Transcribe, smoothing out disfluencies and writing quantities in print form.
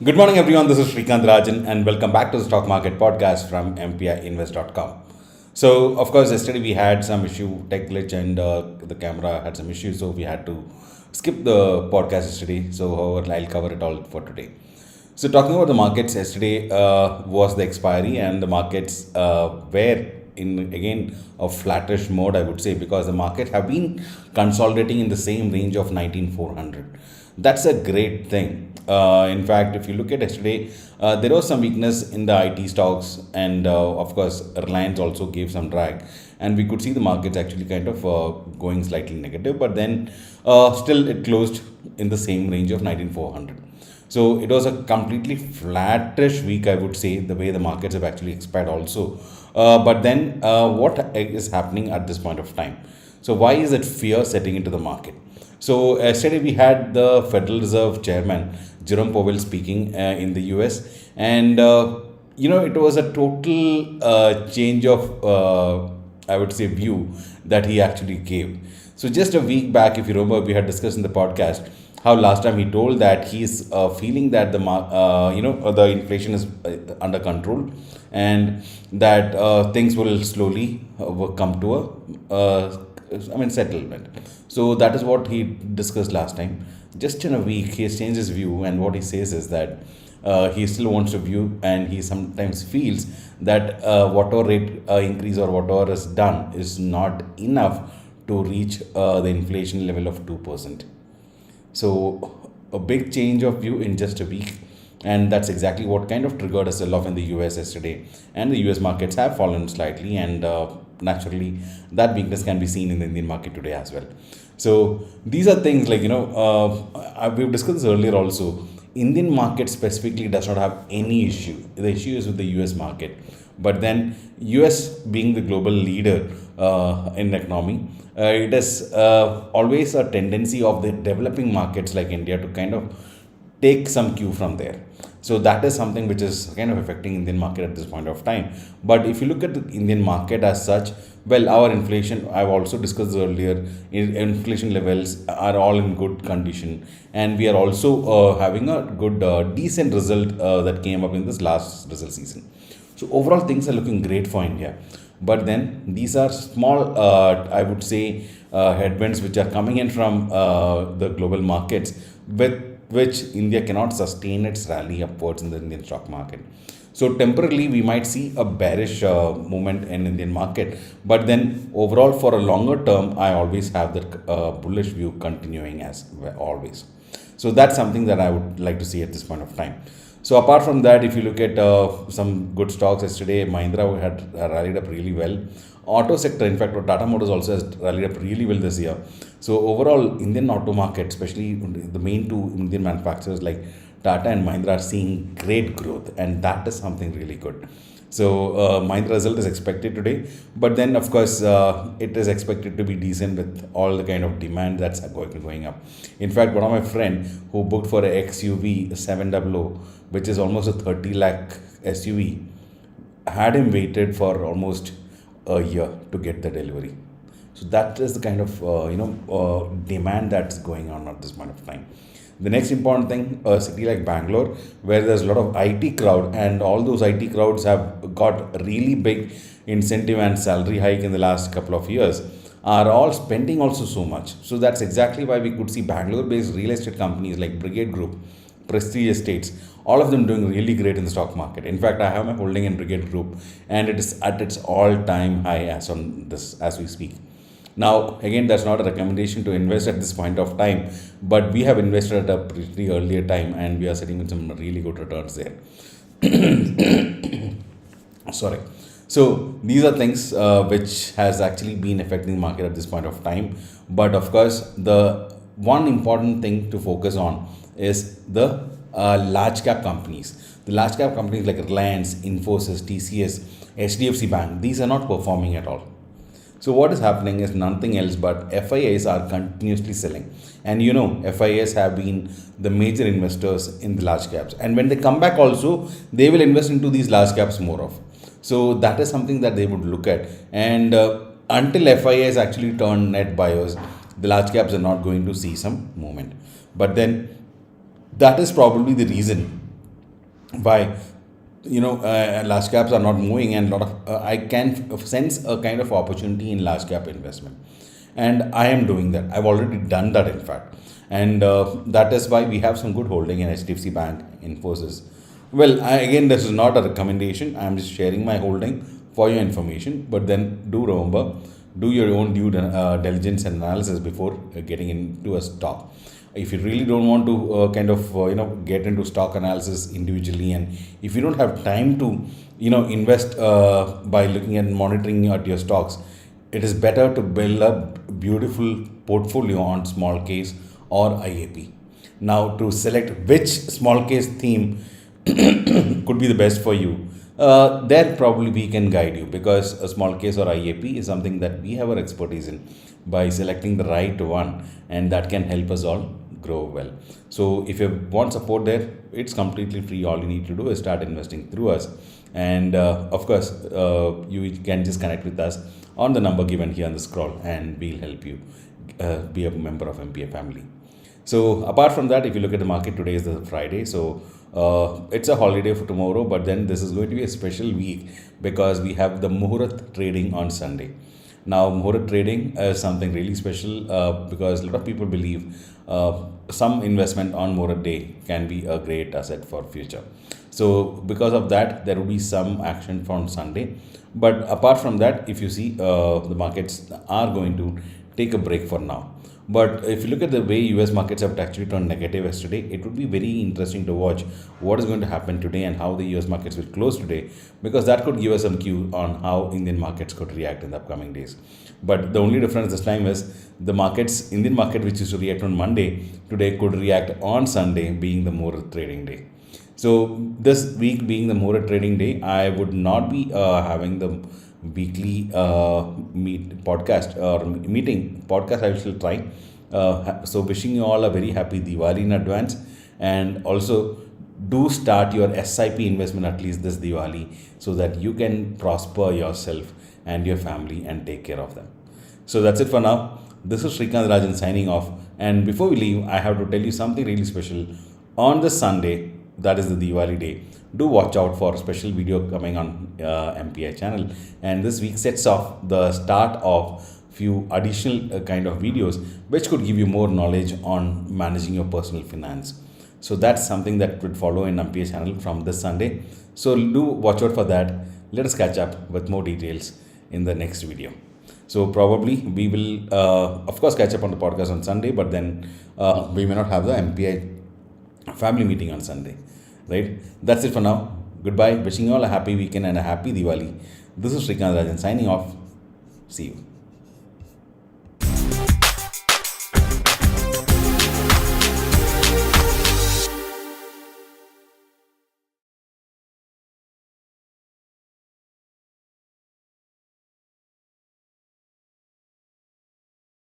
Good morning, everyone. This is Srikanth Rajan, and welcome back to the Stock Market Podcast from mpiinvest.com. So, of course, yesterday we had some issue, tech glitch, and the camera had some issues, so we had to skip the podcast yesterday. So, however, I'll cover it all for today. So, talking about the markets, yesterday was the expiry, and the markets were in again a flattish mode, I would say, because the market have been consolidating in the same range of 19400. That's a great thing. In fact, if you look at yesterday, there was some weakness in the IT stocks, and of course, Reliance also gave some drag, and we could see the markets actually kind of going slightly negative, but then still it closed in the same range of 19400. So it was a completely flattish week, I would say, the way the markets have actually expired also. But then what is happening at this point of time? So why is that fear setting into the market? So yesterday we had the Federal Reserve Chairman Jerome Powell speaking in the US, and it was a total change of I would say view that he actually gave. So just a week back, if you remember, we had discussed in the podcast how last time he told that he's feeling that the inflation is under control, and that things will slowly come to settlement. So that is what he discussed last time. Just in a week, he has changed his view, and what he says is that he still wants to view, and he sometimes feels that whatever rate increase or whatever is done is not enough to reach the inflation level of 2%. So a big change of view in just a week, and that's exactly what kind of triggered a sell-off in the US yesterday. And the US markets have fallen slightly, and naturally that weakness can be seen in the Indian market today as well. So these are things like we've discussed this earlier also. Indian market specifically does not have any issue. The issue is with the US market. But then US being the global leader in economy, it is always a tendency of the developing markets like India to kind of take some cue from there. So that is something which is kind of affecting Indian market at this point of time. But if you look at the Indian market as such, well, our inflation, I've also discussed earlier, inflation levels are all in good condition, and we are also having a good, decent result that came up in this last result season. So overall, things are looking great for India. But then these are small, I would say, headwinds which are coming in from the global markets, with which India cannot sustain its rally upwards in the Indian stock market. So temporarily we might see a bearish movement in Indian market, but then overall for a longer term, I always have that bullish view continuing as always. So that's something that I would like to see at this point of time. So apart from that, if you look at some good stocks yesterday, Mahindra had rallied up really well. Auto sector, in fact, Tata Motors also has rallied up really well this year. So overall, Indian auto market, especially the main two Indian manufacturers like Tata and Mahindra, are seeing great growth, and that is something really good. So Mahindra result is expected today, but then of course it is expected to be decent with all the kind of demand that's going up. In fact, one of my friend who booked for a XUV 700, which is almost a 30 lakh SUV, had him waited for almost a year to get the delivery. So that is the kind of demand that's going on at this point of time. The next important thing, a city like Bangalore, where there's a lot of IT crowd, and all those IT crowds have got really big incentive and salary hike in the last couple of years, are all spending also so much. So that's exactly why we could see Bangalore-based real estate companies like Brigade Group, Prestige Estates, all of them doing really great in the stock market. In fact, I have my holding in Brigade Group, and it is at its all-time high as we speak. Now, again, that's not a recommendation to invest at this point of time, but we have invested at a pretty earlier time, and we are sitting with some really good returns there. Sorry. So these are things which has actually been affecting the market at this point of time. But of course, the one important thing to focus on is the large cap companies. The large cap companies like Reliance, Infosys, TCS, HDFC Bank, these are not performing at all. So what is happening is nothing else but FIIs are continuously selling. And FIIs have been the major investors in the large caps. And when they come back also, they will invest into these large caps more of. So that is something that they would look at. And until FIIs actually turn net buyers, the large caps are not going to see some movement. But then that is probably the reason why large caps are not moving, and lot of I can sense a kind of opportunity in large cap investment, and I am doing that. I've already done that, in fact, and that is why we have some good holding in HDFC Bank, Infosys. Well, again, this is not a recommendation. I'm just sharing my holding for your information, but then do remember, do your own due diligence and analysis before getting into a stock. If you really don't want to get into stock analysis individually, and if you don't have time to invest by looking and monitoring at your stocks, it is better to build a beautiful portfolio on small case or IAP. Now, to select which small case theme could be the best for you, there probably we can guide you, because a small case or IAP is something that we have our expertise in by selecting the right one, and that can help us all grow well. So if you want support there, it's completely free. All you need to do is start investing through us, and of course you can just connect with us on the number given here on the scroll, and we'll help you be a member of MPA family. So apart from that, if you look at the market, today is the Friday, so it's a holiday for tomorrow, but then this is going to be a special week because we have the Muhurat trading on Sunday. Now, Muhurat trading is something really special because a lot of people believe some investment on Muhurat day can be a great asset for future. So because of that, there will be some action from Sunday. But apart from that, if you see, the markets are going to take a break for now. But if you look at the way US markets have actually turned negative yesterday, it would be very interesting to watch what is going to happen today and how the US markets will close today, because that could give us some cue on how Indian markets could react in the upcoming days. But the only difference this time is the markets, Indian market, which used to react on Monday, today could react on Sunday, being the more trading day. So this week being the more trading day, I would not be having the weekly meet podcast or meeting podcast. I will still try. So wishing you all a very happy Diwali in advance, and also do start your SIP investment at least this Diwali, so that you can prosper yourself and your family and take care of them. So that's it for now. This is Srikanth Rajan signing off. And before we leave, I have to tell you something really special. On this Sunday, that is the Diwali day, do watch out for a special video coming on MPI channel. And this week sets off the start of few additional kind of videos which could give you more knowledge on managing your personal finance. So that's something that would follow in MPI channel from this Sunday. So do watch out for that. Let us catch up with more details in the next video. So probably we will, of course, catch up on the podcast on Sunday, but then we may not have the MPI family meeting on Sunday, right? That's it for now. Goodbye. Wishing you all a happy weekend and a happy Diwali. This is Srikanth Rajan signing off. See you.